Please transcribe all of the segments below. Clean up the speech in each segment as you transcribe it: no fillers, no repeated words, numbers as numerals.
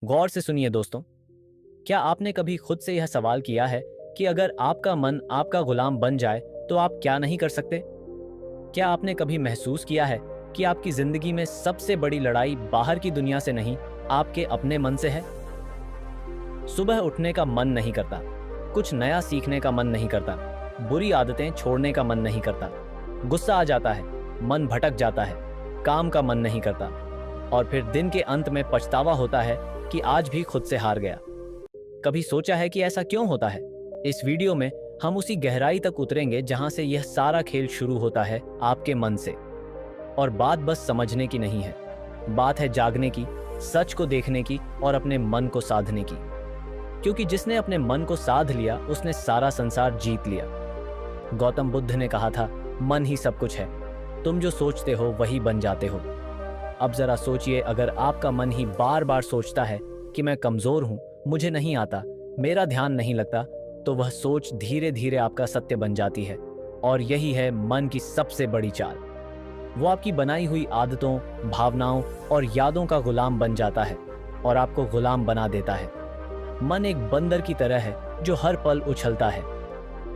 गौर से सुनिए दोस्तों, क्या आपने कभी खुद से यह सवाल किया है कि अगर आपका मन आपका गुलाम बन जाए तो आप क्या नहीं कर सकते? क्या आपने कभी महसूस किया है कि आपकी जिंदगी में सबसे बड़ी लड़ाई बाहर की दुनिया से नहीं, आपके अपने मन से है? सुबह उठने का मन नहीं करता, कुछ नया सीखने का मन नहीं करता, बुरी आदतें छोड़ने का मन नहीं करता, गुस्सा आ जाता है, मन भटक जाता है, काम का मन नहीं करता, और फिर दिन के अंत में पछतावा होता है कि आज भी खुद से हार गया। कभी सोचा है कि ऐसा क्यों होता है? इस वीडियो में हम उसी गहराई तक उतरेंगे जहां से यह सारा खेल शुरू होता है, आपके मन से। और बात बस समझने की नहीं है, बात है जागने की, सच को देखने की और अपने मन को साधने की। क्योंकि जिसने अपने मन को साध लिया उसने सारा संसार जीत लिया। गौतम बुद्ध ने कहा था, मन ही सब कुछ है, तुम जो सोचते हो वही बन जाते हो। अब जरा सोचिए, अगर आपका मन ही बार बार सोचता है कि मैं कमजोर हूं, मुझे नहीं आता, मेरा ध्यान नहीं लगता, तो वह सोच धीरे धीरे आपका सत्य बन जाती है। और यही है मन की सबसे बड़ी चाल। वो आपकी बनाई हुई आदतों, भावनाओं और यादों का गुलाम बन जाता है और आपको गुलाम बना देता है। मन एक बंदर की तरह है जो हर पल उछलता है,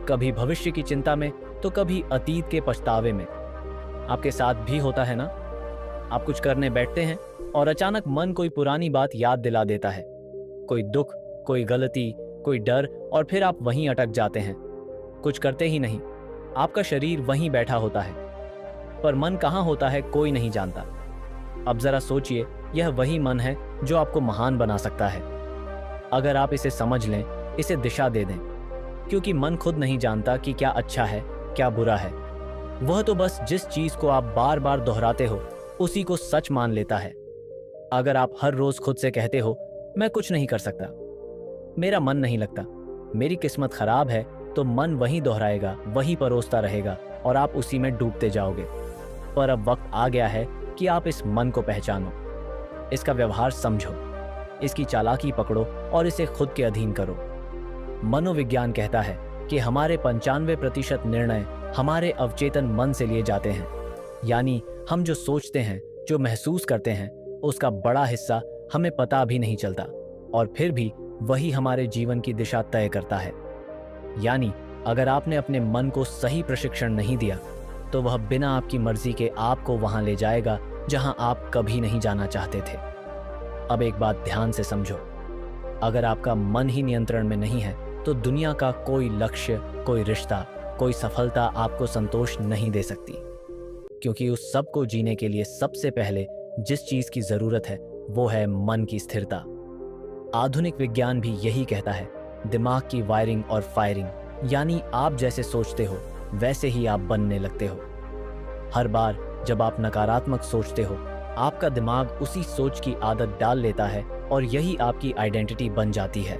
कभी भविष्य की चिंता में तो कभी अतीत के पछतावे में। आपके साथ भी होता है ना? आप कुछ करने बैठते हैं और अचानक मन कोई पुरानी बात याद दिला देता है, कोई दुख, कोई गलती, कोई डर, और फिर आप वहीं अटक जाते हैं, कुछ करते ही नहीं। आपका शरीर वहीं बैठा होता है, पर मन कहाँ होता है कोई नहीं जानता। अब जरा सोचिए, यह वही मन है जो आपको महान बना सकता है, अगर आप इसे समझ लें, इसे दिशा दे दें। क्योंकि मन खुद नहीं जानता कि क्या अच्छा है, क्या बुरा है। वह तो बस जिस चीज को आप बार बार दोहराते हो उसी को सच मान लेता है। अगर आप हर रोज खुद से कहते हो, मैं कुछ नहीं कर सकता, मेरा मन नहीं लगता, मेरी किस्मत खराब है, तो मन वही दोहराएगा, वही परोसता रहेगा और आप उसी में डूबते जाओगे। पर अब वक्त आ गया है कि आप इस मन को पहचानो, इसका व्यवहार समझो, इसकी चालाकी पकड़ो और इसे खुद के अधीन करो। मनोविज्ञान कहता है कि हमारे 95% निर्णय हमारे अवचेतन मन से लिए जाते हैं। यानी हम जो सोचते हैं, जो महसूस करते हैं, उसका बड़ा हिस्सा हमें पता भी नहीं चलता, और फिर भी वही हमारे जीवन की दिशा तय करता है। यानी अगर आपने अपने मन को सही प्रशिक्षण नहीं दिया तो वह बिना आपकी मर्जी के आपको वहां ले जाएगा जहां आप कभी नहीं जाना चाहते थे। अब एक बात ध्यान से समझो, अगर आपका मन ही नियंत्रण में नहीं है तो दुनिया का कोई लक्ष्य, कोई रिश्ता, कोई सफलता आपको संतोष नहीं दे सकती। क्योंकि उस सब को जीने के लिए सबसे पहले जिस चीज की जरूरत है वो है मन की स्थिरता। आधुनिक विज्ञान भी यही कहता है, दिमाग की वायरिंग और फायरिंग। यानी आप जैसे सोचते हो वैसे ही आप बनने लगते हो। हर बार जब आप नकारात्मक सोचते हो, आपका दिमाग उसी सोच की आदत डाल लेता है और यही आपकी आइडेंटिटी बन जाती है।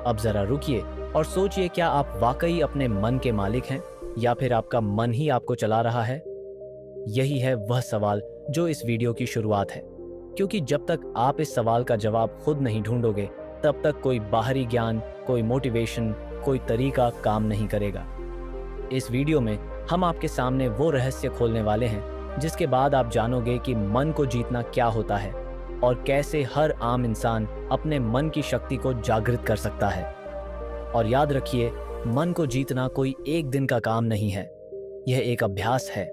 अब जरा रुकिए और सोचिए, क्या आप वाकई अपने मन के मालिक हैं या फिर आपका मन ही आपको चला रहा है? यही है वह सवाल जो इस वीडियो की शुरुआत है। क्योंकि जब तक आप इस सवाल का जवाब खुद नहीं ढूंढोगे, तब तक कोई बाहरी ज्ञान, कोई मोटिवेशन, कोई तरीका काम नहीं करेगा। इस वीडियो में हम आपके सामने वो रहस्य खोलने वाले हैं जिसके बाद आप जानोगे कि मन को जीतना क्या होता है और कैसे हर आम इंसान अपने मन की शक्ति को जागृत कर सकता है। और याद रखिए, मन को जीतना कोई एक दिन का काम नहीं है, यह एक अभ्यास है,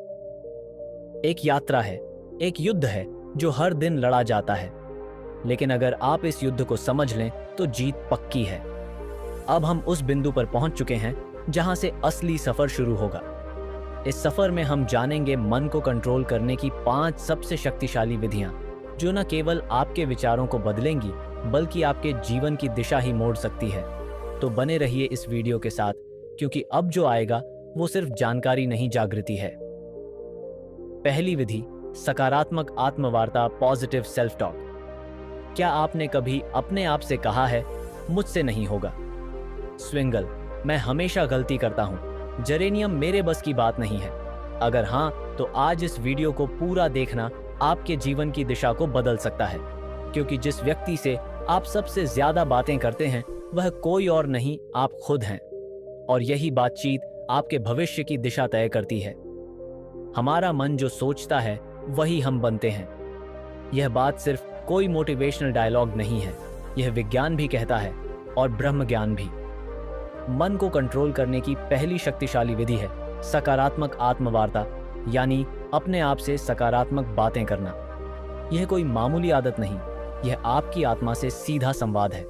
एक यात्रा है, एक युद्ध है जो हर दिन लड़ा जाता है। लेकिन अगर आप इस युद्ध को समझ लें तो जीत पक्की है। अब हम उस बिंदु पर पहुंच चुके हैं जहां से असली सफर शुरू होगा। इस सफर में हम जानेंगे मन को कंट्रोल करने की 5 सबसे शक्तिशाली विधियां, जो न केवल आपके विचारों को बदलेंगी बल्कि आपके जीवन की दिशा ही मोड़ सकती है। तो बने रहिए इस वीडियो के साथ, क्योंकि अब जो आएगा वो सिर्फ जानकारी नहीं, जागृति है। पहली विधि, सकारात्मक आत्मवार्ता, पॉजिटिव सेल्फ टॉक। क्या आपने कभी अपने आप से कहा है, मुझसे नहीं होगा, स्विंगल, मैं हमेशा गलती करता हूं, जेरेनियम, मेरे बस की बात नहीं है? अगर हां, तो आज इस वीडियो को पूरा देखना आपके जीवन की दिशा को बदल सकता है। क्योंकि जिस व्यक्ति से आप सबसे ज्यादा बातें करते हैं वह कोई और नहीं, आप खुद हैं। और यही बातचीत आपके भविष्य की दिशा तय करती है। हमारा मन जो सोचता है वही हम बनते हैं। यह बात सिर्फ कोई मोटिवेशनल डायलॉग नहीं है, यह विज्ञान भी कहता है और ब्रह्म ज्ञान भी। मन को कंट्रोल करने की पहली शक्तिशाली विधि है सकारात्मक आत्मवार्ता, यानी अपने आप से सकारात्मक बातें करना। यह कोई मामूली आदत नहीं, यह आपकी आत्मा से सीधा संवाद है।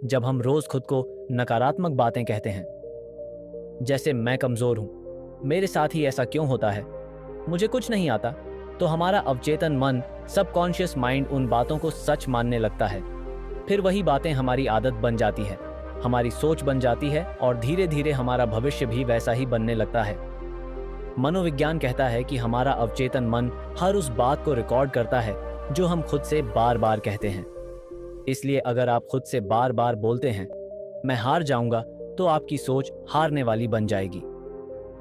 जब हम रोज खुद को नकारात्मक बातें कहते हैं, जैसे मैं कमजोर हूं, मेरे साथ ही ऐसा क्यों होता है, मुझे कुछ नहीं आता, तो हमारा अवचेतन मन, सबकॉन्शियस माइंड उन बातों को सच मानने लगता है। फिर वही बातें हमारी आदत बन जाती है, हमारी सोच बन जाती है और धीरे धीरे हमारा भविष्य भी वैसा ही बनने लगता है। मनोविज्ञान कहता है कि हमारा अवचेतन मन हर उस बात को रिकॉर्ड करता है जो हम खुद से बार बार कहते हैं। इसलिए अगर आप खुद से बार बार बोलते हैं मैं हार जाऊंगा, तो आपकी सोच हारने वाली बन जाएगी।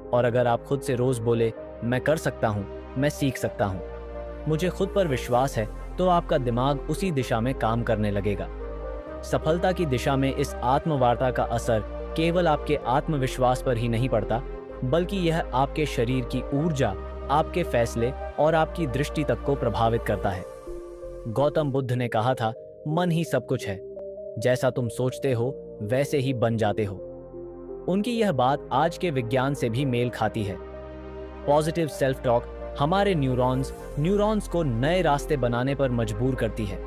और अगर आप खुद से रोज बोले मैं कर सकता हूं, मैं सीख सकता हूं, मुझे खुद पर विश्वास है, तो आपका दिमाग उसी दिशा में काम करने लगेगा। सफलता की दिशा में इस आत्मवार्ता का असर केवल आपके आत्मविश्वास पर ही नहीं पड़ता, बल्कि यह आपके शरीर की ऊर्जा, आपके फैसले और आपकी दृष्टि तक को प्रभावित करता है। गौतम बुद्ध ने कहा था, मन ही सब कुछ है, जैसा तुम सोचते हो वैसे ही बन जाते हो। उनकी यह बात आज के विज्ञान से भी मेल खाती है। पॉजिटिव सेल्फ टॉक हमारे न्यूरॉन्स को नए रास्ते बनाने पर मजबूर करती है।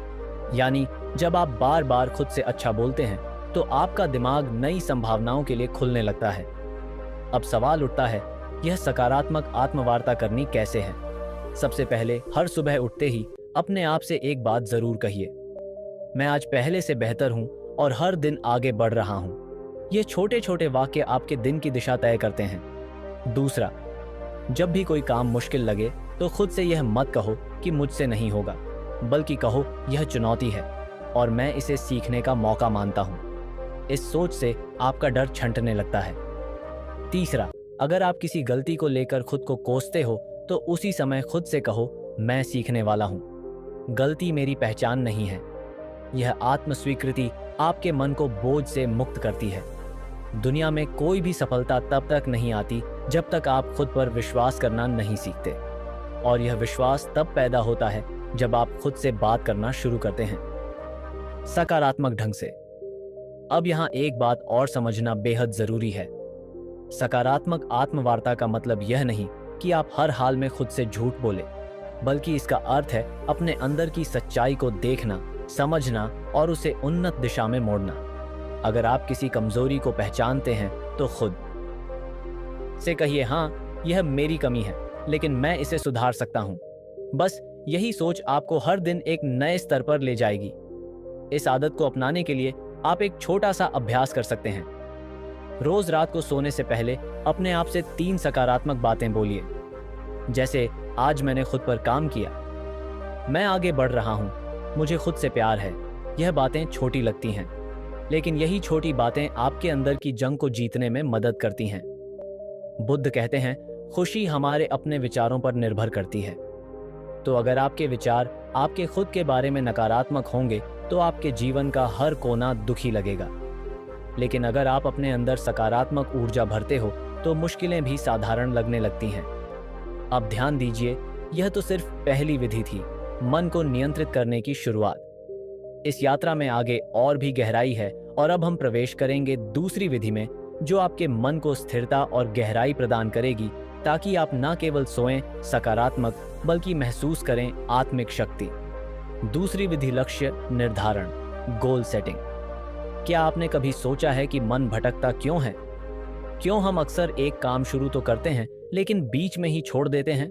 यानी जब आप बार बार खुद से अच्छा बोलते हैं, तो आपका दिमाग नई संभावनाओं के लिए खुलने लगता है। अब सवाल उठता है, यह सकारात्मक आत्मवार्ता करनी कैसे है? सबसे पहले हर सुबह उठते ही अपने आप से एक बात जरूर कहिए, मैं आज पहले से बेहतर हूं और हर दिन आगे बढ़ रहा हूं। ये छोटे छोटे वाक्य आपके दिन की दिशा तय करते हैं। दूसरा, जब भी कोई काम मुश्किल लगे तो खुद से यह मत कहो कि मुझसे नहीं होगा, बल्कि कहो यह चुनौती है और मैं इसे सीखने का मौका मानता हूं। इस सोच से आपका डर छंटने लगता है। तीसरा, अगर आप किसी गलती को लेकर खुद को कोसते हो, तो उसी समय खुद से कहो मैं सीखने वाला हूं, गलती मेरी पहचान नहीं है। यह आत्मस्वीकृति आपके मन को बोझ से मुक्त करती है। दुनिया में कोई भी सफलता तब तक नहीं आती जब तक आप खुद पर विश्वास करना नहीं सीखते, और यह विश्वास तब पैदा होता है जब आप खुद से बात करना शुरू करते हैं सकारात्मक ढंग से। अब यहाँ एक बात और समझना बेहद जरूरी है। सकारात्मक आत्मवार्ता का मतलब यह नहीं कि आप हर हाल में खुद से झूठ बोले, बल्कि इसका अर्थ है अपने अंदर की सच्चाई को देखना, समझना और उसे उन्नत दिशा में मोड़ना। अगर आप किसी कमजोरी को पहचानते हैं, तो खुद से कहिए, हाँ यह मेरी कमी है, लेकिन मैं इसे सुधार सकता हूं। बस यही सोच आपको हर दिन एक नए स्तर पर ले जाएगी। इस आदत को अपनाने के लिए आप एक छोटा सा अभ्यास कर सकते हैं। रोज रात को सोने से पहले अपने आप से 3 सकारात्मक बातें बोलिए, जैसे आज मैंने खुद पर काम किया, मैं आगे बढ़ रहा हूं, मुझे खुद से प्यार है। यह बातें छोटी लगती हैं, लेकिन यही छोटी बातें आपके अंदर की जंग को जीतने में मदद करती हैं। बुद्ध कहते हैं, खुशी हमारे अपने विचारों पर निर्भर करती है। तो अगर आपके विचार आपके खुद के बारे में नकारात्मक होंगे, तो आपके जीवन का हर कोना दुखी लगेगा। लेकिन अगर आप अपने अंदर सकारात्मक ऊर्जा भरते हो, तो मुश्किलें भी साधारण लगने लगती हैं। अब ध्यान दीजिए, यह तो सिर्फ पहली विधि थी, मन को नियंत्रित करने की शुरुआत। इस यात्रा में आगे और भी गहराई है, और अब हम प्रवेश करेंगे दूसरी विधि में, जो आपके मन को स्थिरता और गहराई प्रदान करेगी, ताकि आप न केवल सोएं सकारात्मक, बल्कि महसूस करें आत्मिक शक्ति। दूसरी विधि, लक्ष्य निर्धारण, गोल सेटिंग। क्या आपने कभी सोचा है कि मन भटकता क्यों है? क्यों हम अक्सर एक काम शुरू तो करते हैं, लेकिन बीच में ही छोड़ देते हैं?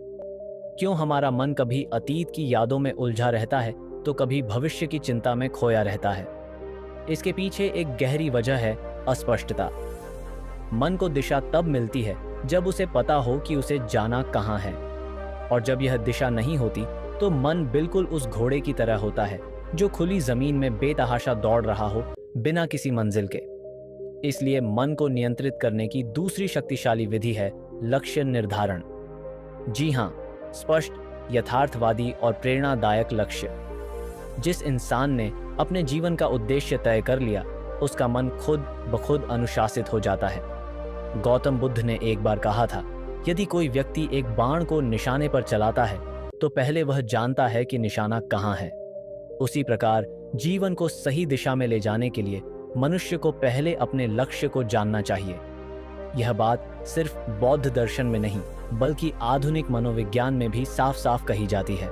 क्यों हमारा मन कभी अतीत की यादों में उलझा रहता है, तो कभी भविष्य की चिंता में खोया रहता है? इसके पीछे एक गहरी वजह है, अस्पष्टता। मन को दिशा तब मिलती है जब उसे पता हो कि उसे जाना कहाँ है, और जब यह दिशा नहीं होती, तो मन बिल्कुल उस घोड़े की तरह होता है जो खुली जमीन में बेतहाशा दौड़ रहा हो, बिना किसी मंजिल के। इसलिए मन को नियंत्रित करने की दूसरी शक्तिशाली विधि है लक्ष्य निर्धारण। जी हाँ, स्पष्ट, यथार्थवादी और प्रेरणादायक लक्ष्य। जिस इंसान ने अपने जीवन का उद्देश्य तय कर लिया, उसका मन खुद ब खुद अनुशासित हो जाता है। गौतम बुद्ध ने एक बार कहा था, यदि कोई व्यक्ति एक बाण को निशाने पर चलाता है, तो पहले वह जानता है कि निशाना कहाँ है। उसी प्रकार जीवन को सही दिशा में ले जाने के लिए मनुष्य को पहले अपने लक्ष्य को जानना चाहिए। यह बात सिर्फ बौद्ध दर्शन में नहीं बल्कि आधुनिक मनोविज्ञान में भी साफ साफ कही जाती है।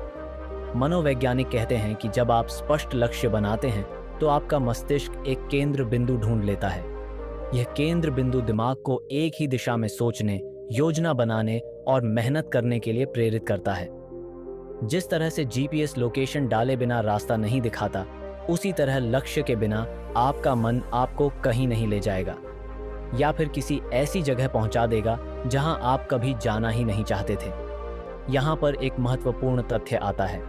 मनोवैज्ञानिक कहते हैं कि जब आप स्पष्ट लक्ष्य बनाते हैं तो आपका मस्तिष्क एक केंद्र बिंदु ढूंढ लेता है। यह केंद्र बिंदु दिमाग को एक ही दिशा में सोचने, योजना बनाने और मेहनत करने के लिए प्रेरित करता है। जिस तरह से जीपीएस लोकेशन डाले बिना रास्ता नहीं दिखाता, उसी तरह लक्ष्य के बिना आपका मन आपको कहीं नहीं ले जाएगा या फिर किसी ऐसी जगह पहुंचा देगा जहां आप कभी जाना ही नहीं चाहते थे। यहां पर एक महत्वपूर्ण तथ्य आता है।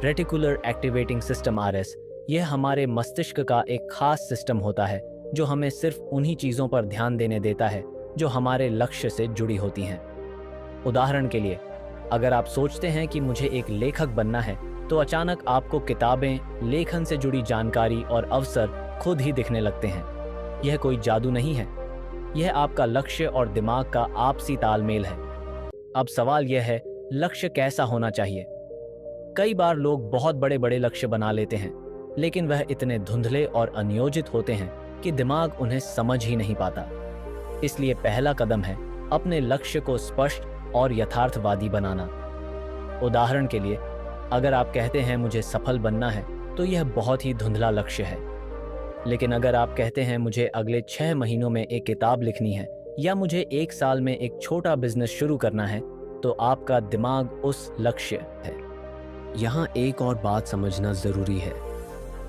रेटिकुलर एक्टिवेटिंग सिस्टम (RS) यह हमारे मस्तिष्क का एक खास सिस्टम होता है जो हमें सिर्फ उन्हीं चीज़ों पर ध्यान देने देता है जो हमारे लक्ष्य से जुड़ी होती हैं। उदाहरण के लिए, अगर आप सोचते हैं कि मुझे एक लेखक बनना है, तो अचानक आपको किताबें, लेखन से जुड़ी जानकारी और अवसर खुद ही दिखने लगते हैं। यह कोई जादू नहीं है, यह आपका लक्ष्य और दिमाग का आपसी तालमेल है। अब सवाल यह है, लक्ष्य कैसा होना चाहिए? कई बार लोग बहुत बड़े बड़े लक्ष्य बना लेते हैं, लेकिन वह इतने धुंधले और अनियोजित होते हैं कि दिमाग उन्हें समझ ही नहीं पाता। इसलिए पहला कदम है अपने लक्ष्य को स्पष्ट और यथार्थवादी बनाना। उदाहरण के लिए, अगर आप कहते हैं मुझे सफल बनना है, तो यह बहुत ही धुंधला लक्ष्य है। लेकिन अगर आप कहते हैं मुझे अगले 6 महीनों में एक किताब लिखनी है या मुझे 1 साल में एक छोटा बिजनेस शुरू करना है, तो आपका दिमाग उस लक्ष्य है। यहाँ एक और बात समझना जरूरी है।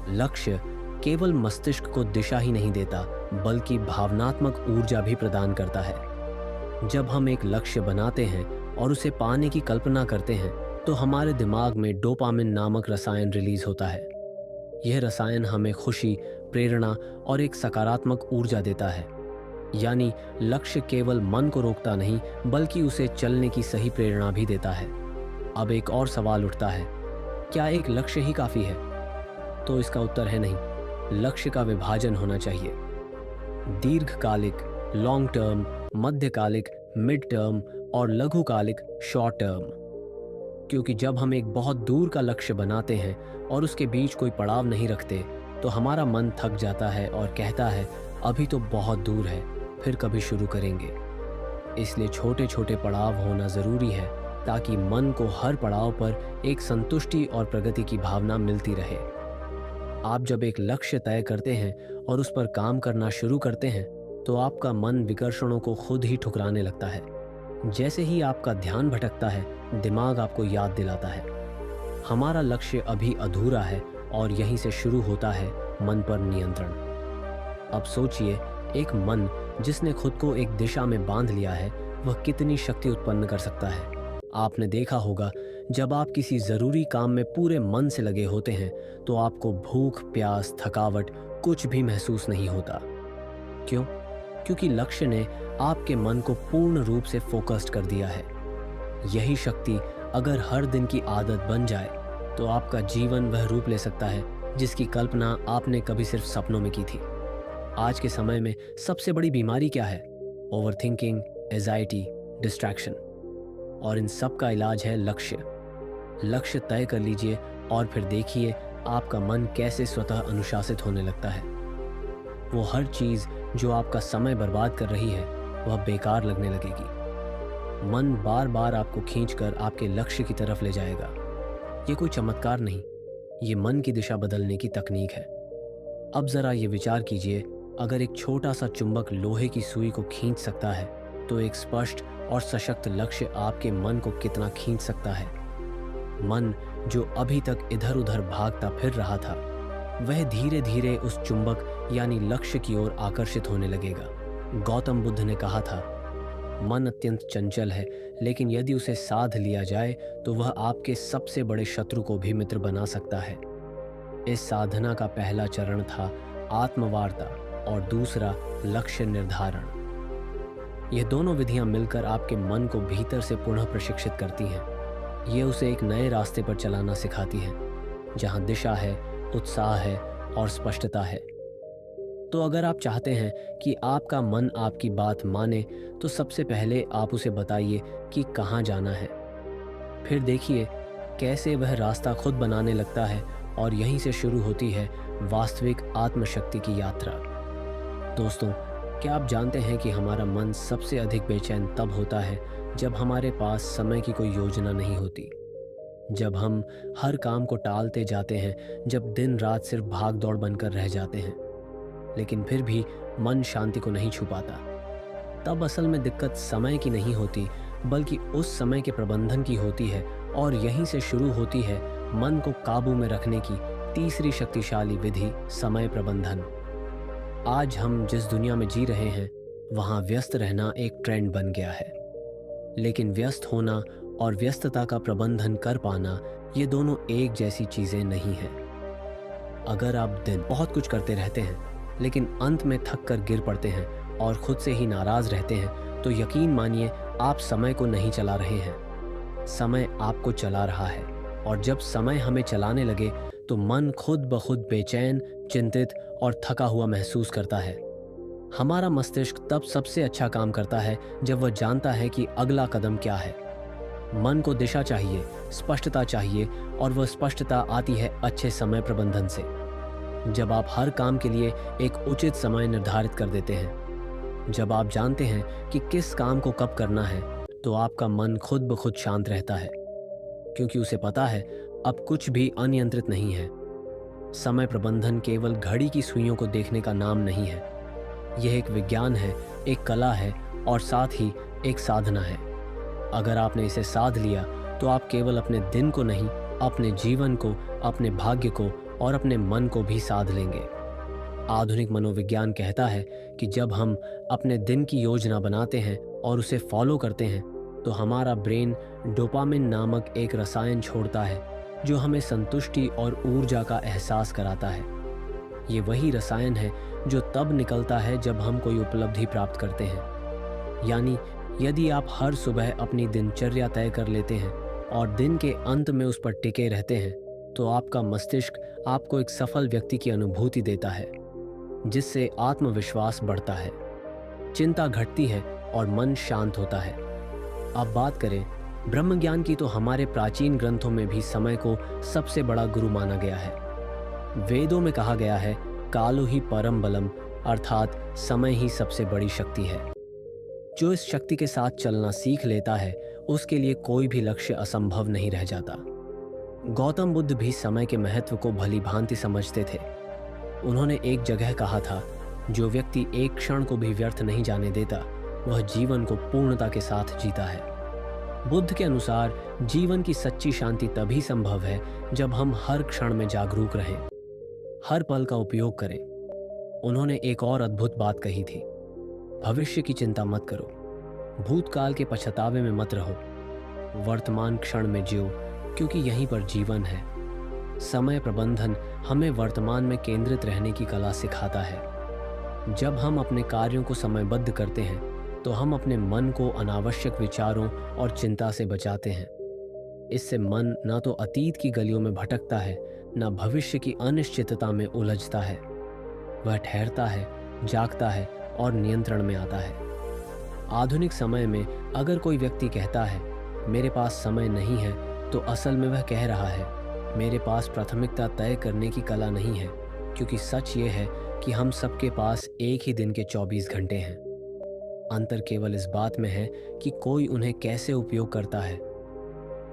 लक्ष्य केवल मस्तिष्क को दिशा ही नहीं देता, बल्कि भावनात्मक ऊर्जा भी प्रदान करता है। जब हम एक लक्ष्य बनाते हैं और उसे पाने की कल्पना करते हैं, तो हमारे दिमाग में डोपामिन नामक रसायन रिलीज होता है। यह रसायन हमें खुशी, प्रेरणा और एक सकारात्मक ऊर्जा देता है। यानी लक्ष्य केवल मन को रोकता नहीं, बल्कि उसे चलने की सही प्रेरणा भी देता है। अब एक और सवाल उठता है, क्या एक लक्ष्य ही काफी है? तो इसका उत्तर है नहीं। लक्ष्य का विभाजन होना चाहिए। दीर्घकालिक लॉन्ग टर्म, मध्यकालिक मिड टर्म और लघुकालिक शॉर्ट टर्म। क्योंकि जब हम एक बहुत दूर का लक्ष्य बनाते हैं और उसके बीच कोई पड़ाव नहीं रखते, तो हमारा मन थक जाता है और कहता है अभी तो बहुत दूर है, फिर कभी शुरू करेंगे। इसलिए छोटे छोटे पड़ाव होना जरूरी है, ताकि मन को हर पड़ाव पर एक संतुष्टि और प्रगति की भावना मिलती रहे। आप जब एक लक्ष्य तय करते हैं और उस पर काम करना शुरू करते हैं, तो आपका मन विकर्षणों को खुद ही ठुकराने लगता है। जैसे ही आपका ध्यान भटकता है, दिमाग आपको याद दिलाता है, हमारा लक्ष्य अभी अधूरा है और यहीं से शुरू होता है मन पर नियंत्रण। अब सोचिए, एक मन जिसने खुद को एक दिशा में बांध लिया है, वह कितनी शक्ति उत्पन्न कर सकता है। आपने देखा होगा, जब आप किसी जरूरी काम में पूरे मन से लगे होते हैं, तो आपको भूख, प्यास, थकावट कुछ भी महसूस नहीं होता। क्यों? क्योंकि लक्ष्य ने आपके मन को पूर्ण रूप से फोकस्ड कर दिया है। यही शक्ति अगर हर दिन की आदत बन जाए, तो आपका जीवन वह रूप ले सकता है जिसकी कल्पना आपने कभी सिर्फ सपनों में की थी। आज के समय में सबसे बड़ी बीमारी क्या है? Overthinking, anxiety, distraction. और इन सब का इलाज है लक्ष्य। लक्ष्य तय कर लीजिए और फिर देखिए आपका मन कैसे स्वतः अनुशासित होने लगता है। वो हर चीज जो आपका समय बर्बाद कर रही है, वह बेकार लगने लगेगी। मन बार बार आपको खींचकर आपके लक्ष्य की तरफ ले जाएगा। ये कोई चमत्कार नहीं, ये मन की दिशा बदलने की तकनीक है। अब जरा ये विचार कीजिए, अगर एक छोटा सा चुंबक लोहे की सुई को खींच सकता है, तो एक स्पष्ट और सशक्त लक्ष्य आपके मन को कितना खींच सकता है। मन जो अभी तक इधर उधर भागता फिर रहा था, वह धीरे धीरे उस चुंबक यानी लक्ष्य की ओर आकर्षित होने लगेगा। गौतम बुद्ध ने कहा था, मन अत्यंत चंचल है, लेकिन यदि उसे साध लिया जाए तो वह आपके सबसे बड़े शत्रु को भी मित्र बना सकता है। इस साधना का पहला चरण था आत्मवार्ता और दूसरा लक्ष्य निर्धारण। ये दोनों विधियां मिलकर आपके मन को भीतर से पुनः प्रशिक्षित करती हैं। ये उसे एक नए रास्ते पर चलाना सिखाती हैं, जहां दिशा है, उत्साह है और स्पष्टता है। तो अगर आप चाहते हैं कि आपका मन आपकी बात माने, तो सबसे पहले आप उसे बताइए कि कहाँ जाना है। फिर देखिए कैसे वह रास्ता खुद बनाने लगता है और यहीं से शुरू होती है वास्तविक आत्मशक्ति की यात्रा। दोस्तों, क्या आप जानते हैं कि हमारा मन सबसे अधिक बेचैन तब होता है जब हमारे पास समय की कोई योजना नहीं होती, जब हम हर काम को टालते जाते हैं, जब दिन रात सिर्फ भाग दौड़ बनकर रह जाते हैं, लेकिन फिर भी मन शांति को नहीं छू पाता। तब असल में दिक्कत समय की नहीं होती, बल्कि उस समय के प्रबंधन की होती है, और यहीं से शुरू होती है मन को काबू में रखने की तीसरी शक्तिशाली विधि, समय प्रबंधन। आज हम जिस दुनिया में जी रहे हैं वहाँ व्यस्त रहना एक ट्रेंड बन गया है, लेकिन व्यस्त होना और व्यस्तता का प्रबंधन कर पाना, ये दोनों एक जैसी चीज़ें नहीं हैं। अगर आप दिन बहुत कुछ करते रहते हैं लेकिन अंत में थक कर गिर पड़ते हैं और खुद से ही नाराज़ रहते हैं, तो यकीन मानिए आप समय को नहीं चला रहे हैं, समय आपको चला रहा है। और जब समय हमें चलाने लगे तो मन खुद ब खुद बेचैन, चिंतित और थका हुआ महसूस करता है। हमारा मस्तिष्क तब सबसे अच्छा काम करता है जब वह जानता है कि अगला कदम क्या है। मन को दिशा चाहिए, स्पष्टता चाहिए, और वह स्पष्टता आती है अच्छे समय प्रबंधन से। जब आप हर काम के लिए एक उचित समय निर्धारित कर देते हैं, जब आप जानते हैं कि किस काम को कब करना है, तो आपका मन खुद ब खुद शांत रहता है, क्योंकि उसे पता है अब कुछ भी अनियंत्रित नहीं है। समय प्रबंधन केवल घड़ी की सुइयों को देखने का नाम नहीं है, यह एक विज्ञान है, एक कला है, और साथ ही एक साधना है। अगर आपने इसे साध लिया तो आप केवल अपने दिन को नहीं, अपने जीवन को, अपने भाग्य को और अपने मन को भी साध लेंगे। आधुनिक मनोविज्ञान कहता है कि जब हम अपने दिन की योजना बनाते हैं और उसे फॉलो करते हैं, तो हमारा ब्रेन डोपामिन नामक एक रसायन छोड़ता है जो हमें संतुष्टि और ऊर्जा का एहसास कराता है। ये वही रसायन है जो तब निकलता है जब हम कोई उपलब्धि प्राप्त करते हैं। यानी यदि आप हर सुबह अपनी दिनचर्या तय कर लेते हैं और दिन के अंत में उस पर टिके रहते हैं, तो आपका मस्तिष्क आपको एक सफल व्यक्ति की अनुभूति देता है, जिससे आत्मविश्वास बढ़ता है, चिंता घटती है और मन शांत होता है। अब बात करें ब्रह्मज्ञान की, तो हमारे प्राचीन ग्रंथों में भी समय को सबसे बड़ा गुरु माना गया है। वेदों में कहा गया है, कालो ही परम बलम, अर्थात समय ही सबसे बड़ी शक्ति है। जो इस शक्ति के साथ चलना सीख लेता है, उसके लिए कोई भी लक्ष्य असंभव नहीं रह जाता। गौतम बुद्ध भी समय के महत्व को भली भांति समझते थे। उन्होंने एक जगह कहा था, जो व्यक्ति एक क्षण को भी व्यर्थ नहीं जाने देता, वह जीवन को पूर्णता के साथ जीता है। बुद्ध के अनुसार जीवन की सच्ची शांति तभी संभव है जब हम हर क्षण में जागरूक रहें, हर पल का उपयोग करें। उन्होंने एक और अद्भुत बात कही थी, भविष्य की चिंता मत करो, भूतकाल के पछतावे में मत रहो, वर्तमान क्षण में जियो, क्योंकि यहीं पर जीवन है। समय प्रबंधन हमें वर्तमान में केंद्रित रहने की कला सिखाता है। जब हम अपने कार्यों को समयबद्ध करते हैं, तो हम अपने मन को अनावश्यक विचारों और चिंता से बचाते हैं। इससे मन न तो अतीत की गलियों में भटकता है, न भविष्य की अनिश्चितता में उलझता है। वह ठहरता है, जागता है और नियंत्रण में आता है। आधुनिक समय में अगर कोई व्यक्ति कहता है, मेरे पास समय नहीं है, तो असल में वह कह रहा है, मेरे पास प्राथमिकता तय करने की कला नहीं है, क्योंकि सच ये है कि हम सबके पास एक ही दिन के 24 घंटे हैं। अंतर केवल इस बात में है कि कोई उन्हें कैसे उपयोग करता है।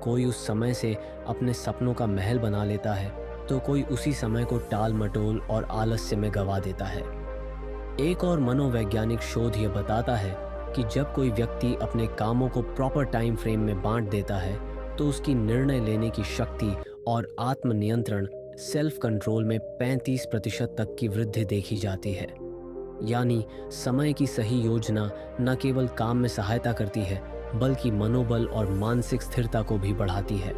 कोई उस समय से अपने सपनों का महल बना लेता है, तो कोई उसी समय को टाल मटोल और आलस्य में गवा देता है। एक और मनोवैज्ञानिक शोध यह बताता है कि जब कोई व्यक्ति अपने कामों को प्रॉपर टाइम फ्रेम में बांट देता है, तो उसकी निर्णय लेने की शक्ति और आत्मनियंत्रण, सेल्फ कंट्रोल में 35% तक की वृद्धि देखी जाती है। यानी समय की सही योजना न केवल काम में सहायता करती है, बल्कि मनोबल और मानसिक स्थिरता को भी बढ़ाती है।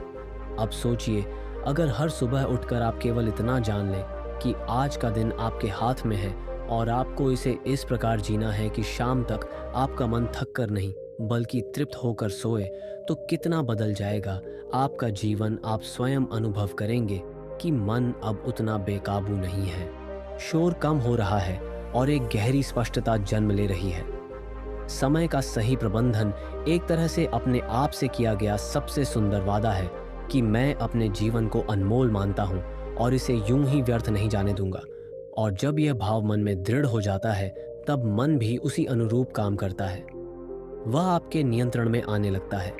अब सोचिए, अगर हर सुबह उठकर आप केवल इतना जान लें कि आज का दिन आपके हाथ में है और आपको इसे इस प्रकार जीना है कि शाम तक आपका मन थक कर नहीं, बल्कि तृप्त होकर सोए, तो कितना बदल जाएगा आपका जीवन। आप स्वयं अनुभव करेंगे कि मन अब उतना बेकाबू नहीं है, शोर कम हो रहा है और एक गहरी स्पष्टता जन्म ले रही है। समय का सही प्रबंधन एक तरह से अपने आप से किया गया सबसे सुंदर वादा है कि मैं अपने जीवन को अनमोल मानता हूँ और इसे यूं ही व्यर्थ नहीं जाने दूंगा। और जब यह भाव मन में दृढ़ हो जाता है, तब मन भी उसी अनुरूप काम करता है। वह आपके नियंत्रण में आने लगता है।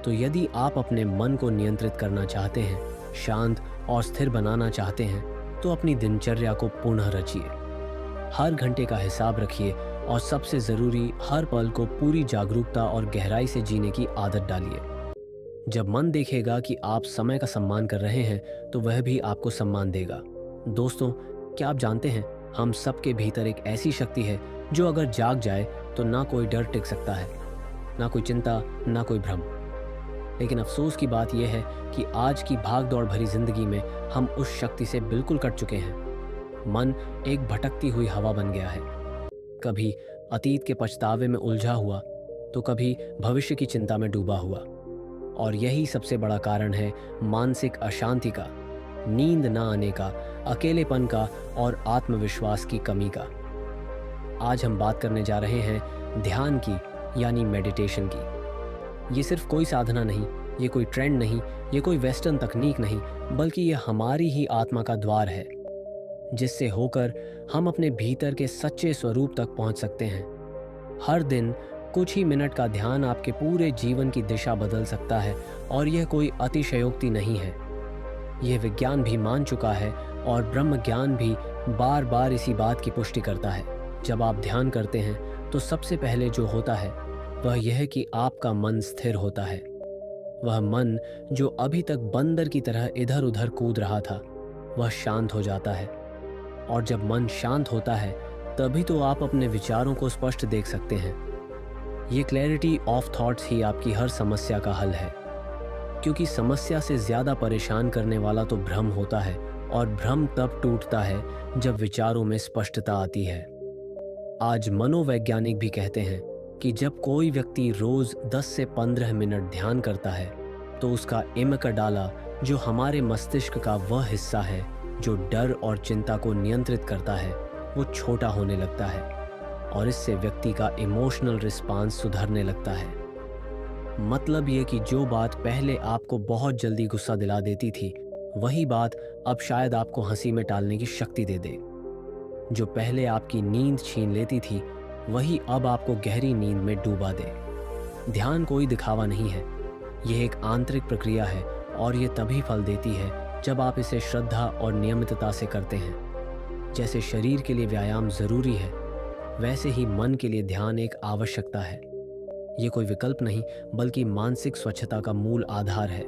तो यदि आप अपने मन को नियंत्रित करना चाहते हैं, शांत और स्थिर बनाना चाहते हैं, तो अपनी दिनचर्या को पुनः रचिए। हर घंटे का हिसाब रखिए और सबसे ज़रूरी, हर पल को पूरी जागरूकता और गहराई से जीने की आदत डालिए। जब मन देखेगा कि आप समय का सम्मान कर रहे हैं, तो वह भी आपको सम्मान देगा। दोस्तों, क्या आप जानते हैं, हम सबके भीतर एक ऐसी शक्ति है जो अगर जाग जाए तो ना कोई डर टिक सकता है, ना कोई चिंता, ना कोई भ्रम। लेकिन अफसोस की बात यह है कि आज की भाग दौड़ भरी जिंदगी में हम उस शक्ति से बिल्कुल कट चुके हैं। मन एक भटकती हुई हवा बन गया है, कभी अतीत के पछतावे में उलझा हुआ, तो कभी भविष्य की चिंता में डूबा हुआ। और यही सबसे बड़ा कारण है मानसिक अशांति का, नींद ना आने का, अकेलेपन का और आत्मविश्वास की कमी का। आज हम बात करने जा रहे हैं ध्यान की, यानी मेडिटेशन की। ये सिर्फ कोई साधना नहीं, ये कोई ट्रेंड नहीं, ये कोई वेस्टर्न तकनीक नहीं, बल्कि ये हमारी ही आत्मा का द्वार है, जिससे होकर हम अपने भीतर के सच्चे स्वरूप तक पहुंच सकते हैं। हर दिन कुछ ही मिनट का ध्यान आपके पूरे जीवन की दिशा बदल सकता है, और यह कोई अतिशयोक्ति नहीं है। यह विज्ञान भी मान चुका है और ब्रह्म ज्ञान भी बार बार इसी बात की पुष्टि करता है। जब आप ध्यान करते हैं तो सबसे पहले जो होता है वह यह है कि आपका मन स्थिर होता है। वह मन जो अभी तक बंदर की तरह इधर उधर कूद रहा था, वह शांत हो जाता है। और जब मन शांत होता है, तभी तो आप अपने विचारों को स्पष्ट देख सकते हैं। ये क्लैरिटी ऑफ थॉट्स ही आपकी हर समस्या का हल है, क्योंकि समस्या से ज़्यादा परेशान करने वाला तो भ्रम होता है, और भ्रम तब टूटता है जब विचारों में स्पष्टता आती है। आज मनोवैज्ञानिक भी कहते हैं कि जब कोई व्यक्ति रोज 10 से 15 मिनट ध्यान करता है, तो उसका एमिगडाला, जो हमारे मस्तिष्क का वह हिस्सा है जो डर और चिंता को नियंत्रित करता है, वो छोटा होने लगता है, और इससे व्यक्ति का इमोशनल रिस्पांस सुधरने लगता है। मतलब ये कि जो बात पहले आपको बहुत जल्दी गुस्सा दिला देती थी, वही बात अब शायद आपको हंसी में टालने की शक्ति दे दे। जो पहले आपकी नींद छीन लेती थी, वही अब आपको गहरी नींद में डूबा दे। ध्यान कोई दिखावा नहीं है, यह एक आंतरिक प्रक्रिया है, और ये तभी फल देती है जब आप इसे श्रद्धा और नियमितता से करते हैं। जैसे शरीर के लिए व्यायाम जरूरी है, वैसे ही मन के लिए ध्यान एक आवश्यकता है। ये कोई विकल्प नहीं, बल्कि मानसिक स्वच्छता का मूल आधार है।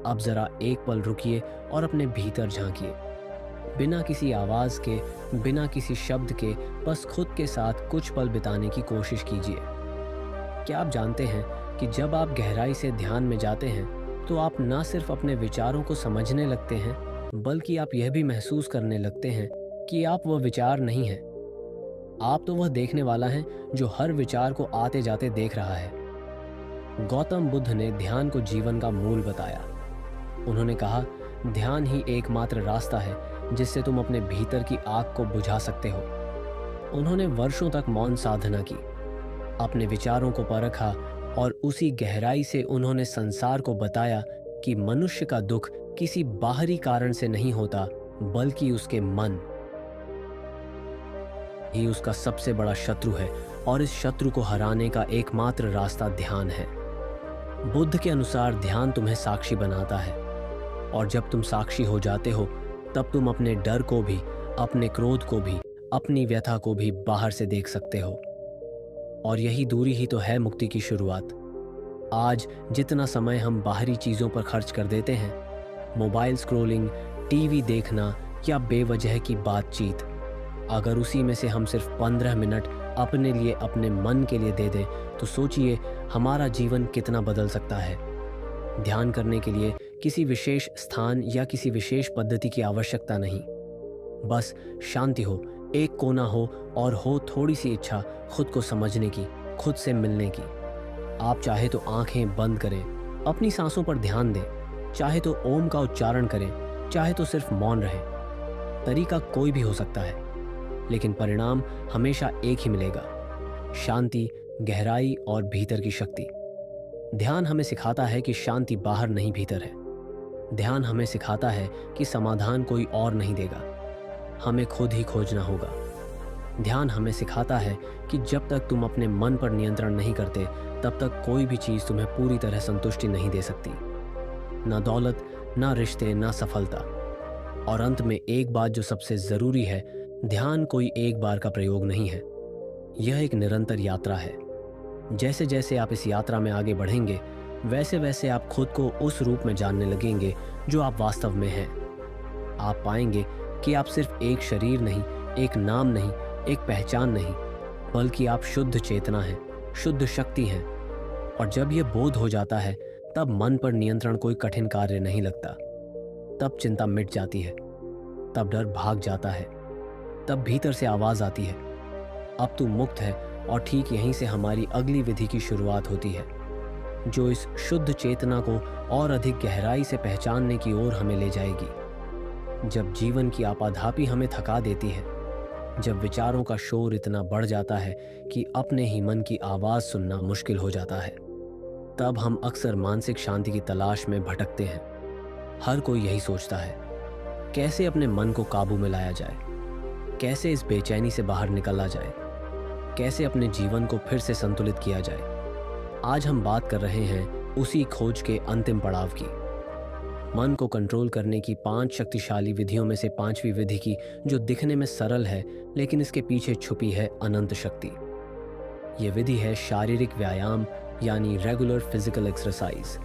अब जरा एक पल रुकिए और अपने भीतर झांकिए। बिना किसी आवाज के, बिना किसी शब्द के, बस खुद के साथ कुछ पल बिताने की कोशिश कीजिए। क्या आप जानते हैं कि जब आप गहराई से ध्यान में जाते हैं, तो आप ना सिर्फ अपने विचारों को समझने लगते हैं, बल्कि आप यह भी महसूस करने लगते हैं कि आप वह विचार नहीं हैं। आप तो वह देखने वाला हैं जो हर विचार को आते जाते देख रहा है। गौतम बुद्ध ने ध्यान को जीवन का मूल बताया। उन्होंने कहा, ध्यान ही एकमात्र रास्ता है जिससे तुम अपने भीतर की आग को बुझा सकते हो। उन्होंने वर्षों तक मौन साधना की, अपने विचारों को परखा, और उसी गहराई से उन्होंने संसार को बताया कि मनुष्य का दुख किसी बाहरी कारण से नहीं होता, बल्कि उसके मन ही उसका सबसे बड़ा शत्रु है, और इस शत्रु को हराने का एकमात्र रास्ता ध्यान है। बुद्ध के अनुसार ध्यान तुम्हें साक्षी बनाता है, और जब तुम साक्षी हो जाते हो, तब तुम अपने डर को भी, अपने क्रोध को भी, अपनी व्यथा को भी बाहर से देख सकते हो। और यही दूरी ही तो है मुक्ति की शुरुआत। आज जितना समय हम बाहरी चीज़ों पर खर्च कर देते हैं, मोबाइल स्क्रॉलिंग, टीवी देखना या बेवजह की बातचीत, अगर उसी में से हम सिर्फ 15 मिनट अपने लिए, अपने मन के लिए दे दें, तो सोचिए हमारा जीवन कितना बदल सकता है। ध्यान करने के लिए किसी विशेष स्थान या किसी विशेष पद्धति की आवश्यकता नहीं। बस शांति हो, एक कोना हो, और हो थोड़ी सी इच्छा खुद को समझने की, खुद से मिलने की। आप चाहे तो आंखें बंद करें, अपनी सांसों पर ध्यान दें, चाहे तो ओम का उच्चारण करें, चाहे तो सिर्फ मौन रहें। तरीका कोई भी हो सकता है, लेकिन परिणाम हमेशा एक ही मिलेगा, शांति, गहराई और भीतर की शक्ति। ध्यान हमें सिखाता है कि शांति बाहर नहीं, भीतर है। ध्यान हमें सिखाता है कि समाधान कोई और नहीं देगा, हमें खुद ही खोजना होगा। ध्यान हमें सिखाता है कि जब तक तुम अपने मन पर नियंत्रण नहीं करते, तब तक कोई भी चीज़ तुम्हें पूरी तरह संतुष्टि नहीं दे सकती। ना दौलत, ना रिश्ते, ना सफलता। और अंत में एक बात जो सबसे ज़रूरी है, ध्यान कोई एक बार का प्रयोग नहीं है। यह एक निरंतर यात्रा है। जैसे जैसे आप इस यात्रा में आगे बढ़ेंगे, वैसे वैसे आप खुद को उस रूप में जानने लगेंगे जो आप वास्तव में हैं। आप पाएंगे कि आप सिर्फ एक शरीर नहीं, एक नाम नहीं, एक पहचान नहीं, बल्कि आप शुद्ध चेतना हैं, शुद्ध शक्ति हैं। और जब यह बोध हो जाता है, तब मन पर नियंत्रण कोई कठिन कार्य नहीं लगता। तब चिंता मिट जाती है, तब डर भाग जाता है, तब भीतर से आवाज आती है, अब तू मुक्त है। और ठीक यहीं से हमारी अगली विधि की शुरुआत होती है, जो इस शुद्ध चेतना को और अधिक गहराई से पहचानने की ओर हमें ले जाएगी। जब जीवन की आपाधापी हमें थका देती है, जब विचारों का शोर इतना बढ़ जाता है कि अपने ही मन की आवाज सुनना मुश्किल हो जाता है, तब हम अक्सर मानसिक शांति की तलाश में भटकते हैं। हर कोई यही सोचता है, कैसे अपने मन को काबू में लाया जाए, कैसे इस बेचैनी से बाहर निकला जाए, कैसे अपने जीवन को फिर से संतुलित किया जाए। आज हम बात कर रहे हैं उसी खोज के अंतिम पड़ाव की, मन को कंट्रोल करने की 5 शक्तिशाली विधियों में से 5वीं विधि की, जो दिखने में सरल है लेकिन इसके पीछे छुपी है अनंत शक्ति। यह विधि है शारीरिक व्यायाम, यानी रेगुलर फिजिकल एक्सरसाइज।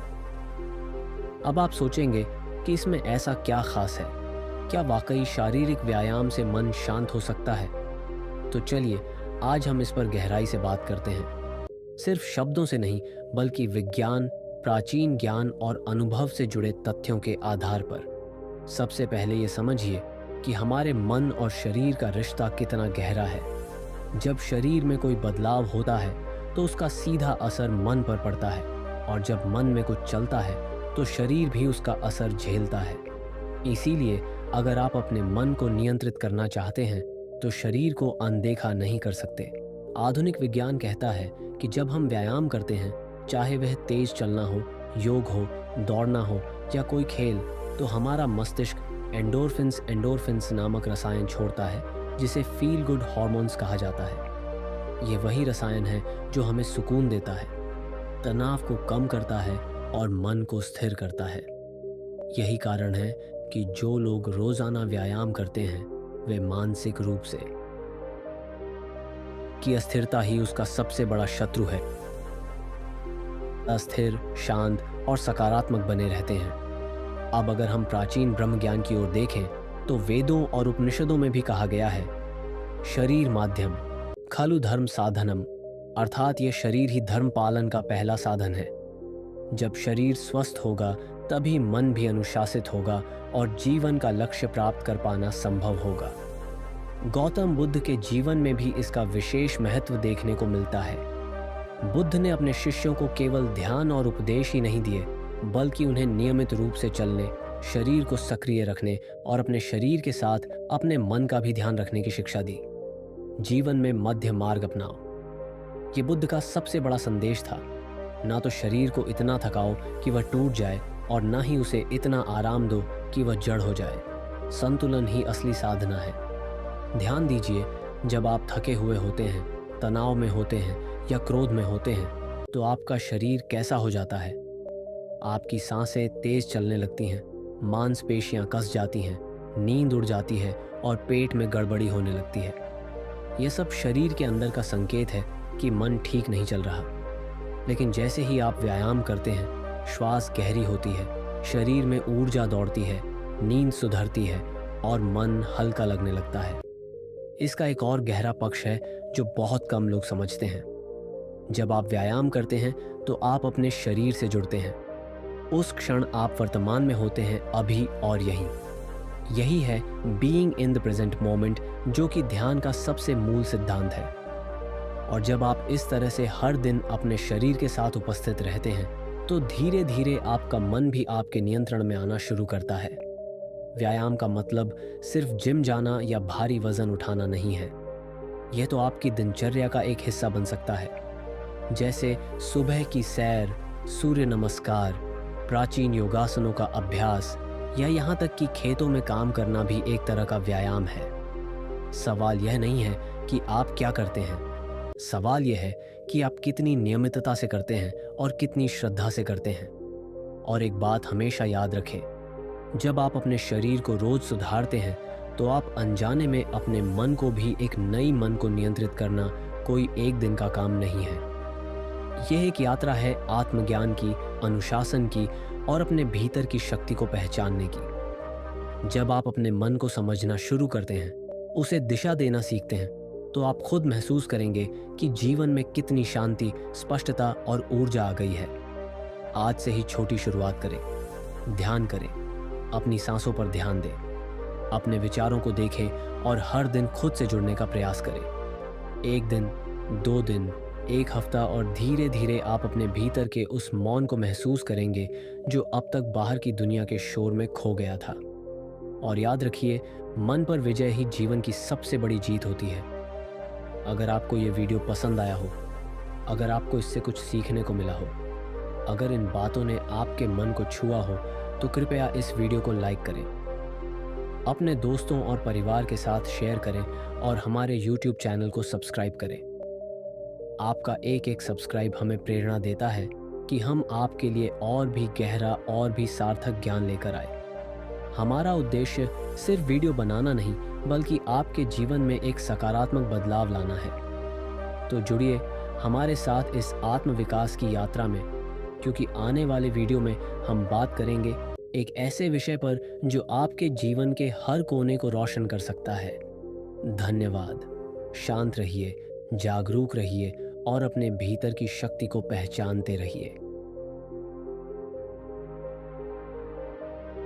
अब आप सोचेंगे कि इसमें ऐसा क्या खास है, क्या वाकई शारीरिक व्यायाम से मन शांत हो सकता है? तो चलिए आज हम इस पर गहराई से बात करते हैं, सिर्फ शब्दों से नहीं, बल्कि विज्ञान, प्राचीन ज्ञान और अनुभव से जुड़े तथ्यों के आधार पर। सबसे पहले ये समझिए कि हमारे मन और शरीर का रिश्ता कितना गहरा है। जब शरीर में कोई बदलाव होता है तो उसका सीधा असर मन पर पड़ता है, और जब मन में कुछ चलता है तो शरीर भी उसका असर झेलता है। इसीलिए अगर आप अपने मन को नियंत्रित करना चाहते हैं तो शरीर को अनदेखा नहीं कर सकते। आधुनिक विज्ञान कहता है कि जब हम व्यायाम करते हैं, चाहे वह तेज चलना हो, योग हो, दौड़ना हो या कोई खेल, तो हमारा मस्तिष्क एंडोर्फिन्स नामक रसायन छोड़ता है, जिसे फील गुड हार्मोन्स कहा जाता है। ये वही रसायन है जो हमें सुकून देता है, तनाव को कम करता है और मन को स्थिर करता है। यही कारण है कि जो लोग रोजाना व्यायाम करते हैं, वे मानसिक रूप से की अस्थिरता ही उसका सबसे बड़ा शत्रु है, अस्थिर, शांत और सकारात्मक बने रहते हैं। अब अगर हम प्राचीन ब्रह्म ज्ञान की ओर देखें, तो वेदों और उपनिषदों में भी कहा गया है, शरीर माध्यम खलु धर्म साधनम, अर्थात ये शरीर ही धर्म पालन का पहला साधन है। जब शरीर स्वस्थ होगा, तभी मन भी अनुशासित होगा और जीवन का लक्ष्य प्राप्त कर पाना संभव होगा। गौतम बुद्ध के जीवन में भी इसका विशेष महत्व देखने को मिलता है। बुद्ध ने अपने शिष्यों को केवल ध्यान और उपदेश ही नहीं दिए, बल्कि उन्हें नियमित रूप से चलने, शरीर को सक्रिय रखने और अपने शरीर के साथ अपने मन का भी ध्यान रखने की शिक्षा दी। जीवन में मध्य मार्ग अपनाओ, ये बुद्ध का सबसे बड़ा संदेश था। ना तो शरीर को इतना थकाओ कि वह टूट जाए, और ना ही उसे इतना आराम दो कि वह जड़ हो जाए। संतुलन ही असली साधना है। ध्यान दीजिए, जब आप थके हुए होते हैं, तनाव में होते हैं या क्रोध में होते हैं, तो आपका शरीर कैसा हो जाता है? आपकी सांसें तेज चलने लगती हैं, मांसपेशियां कस जाती हैं, नींद उड़ जाती है और पेट में गड़बड़ी होने लगती है। यह सब शरीर के अंदर का संकेत है कि मन ठीक नहीं चल रहा। लेकिन जैसे ही आप व्यायाम करते हैं, श्वास गहरी होती है, शरीर में ऊर्जा दौड़ती है, नींद सुधरती है और मन हल्का लगने लगता है। इसका एक और गहरा पक्ष है जो बहुत कम लोग समझते हैं। जब आप व्यायाम करते हैं तो आप अपने शरीर से जुड़ते हैं। उस क्षण आप वर्तमान में होते हैं, अभी और यही है being in the present moment, जो कि ध्यान का सबसे मूल सिद्धांत है। और जब आप इस तरह से हर दिन अपने शरीर के साथ उपस्थित रहते हैं, तो धीरे धीरे आपका मन भी आपके नियंत्रण में आना शुरू करता है। व्यायाम का मतलब सिर्फ जिम जाना या भारी वजन उठाना नहीं है। यह तो आपकी दिनचर्या का एक हिस्सा बन सकता है, जैसे सुबह की सैर, सूर्य नमस्कार, प्राचीन योगासनों का अभ्यास या यहाँ तक कि खेतों में काम करना भी एक तरह का व्यायाम है। सवाल यह नहीं है कि आप क्या करते हैं, सवाल यह है कि आप कितनी नियमितता से करते हैं और कितनी श्रद्धा से करते हैं। और एक बात हमेशा याद रखें, जब आप अपने शरीर को रोज सुधारते हैं तो आप अनजाने में अपने मन को भी, एक नई मन को नियंत्रित करना कोई एक दिन का काम नहीं है। यह एक यात्रा है आत्मज्ञान की, अनुशासन की और अपने भीतर की शक्ति को पहचानने की। जब आप अपने मन को समझना शुरू करते हैं, उसे दिशा देना सीखते हैं, तो आप खुद महसूस करेंगे कि जीवन में कितनी शांति, स्पष्टता और ऊर्जा आ गई है। आज से ही छोटी शुरुआत करें, ध्यान करें, अपनी सांसों पर ध्यान दें, अपने विचारों को देखें और हर दिन खुद से जुड़ने का प्रयास करें। एक दिन, 2 दिन, 1 हफ्ता और धीरे धीरे आप अपने भीतर के उस मौन को महसूस करेंगे जो अब तक बाहर की दुनिया के शोर में खो गया था। और याद रखिए, मन पर विजय ही जीवन की सबसे बड़ी जीत होती है। अगर आपको ये वीडियो पसंद आया हो, अगर आपको इससे कुछ सीखने को मिला हो, अगर इन बातों ने आपके मन को छुआ हो, तो कृपया इस वीडियो को लाइक करें, अपने दोस्तों और परिवार के साथ शेयर करें और हमारे YouTube चैनल को सब्सक्राइब करें। आपका एक एक सब्सक्राइब हमें प्रेरणा देता है कि हम आपके लिए और भी गहरा और भी सार्थक ज्ञान लेकर आए। हमारा उद्देश्य सिर्फ वीडियो बनाना नहीं, बल्कि आपके जीवन में एक सकारात्मक बदलाव लाना है। तो जुड़िए हमारे साथ इस आत्मविकास की यात्रा में, क्योंकि आने वाले वीडियो में हम बात करेंगे एक ऐसे विषय पर जो आपके जीवन के हर कोने को रोशन कर सकता है। धन्यवाद। शांत रहिए, जागरूक रहिए और अपने भीतर की शक्ति को पहचानते रहिए।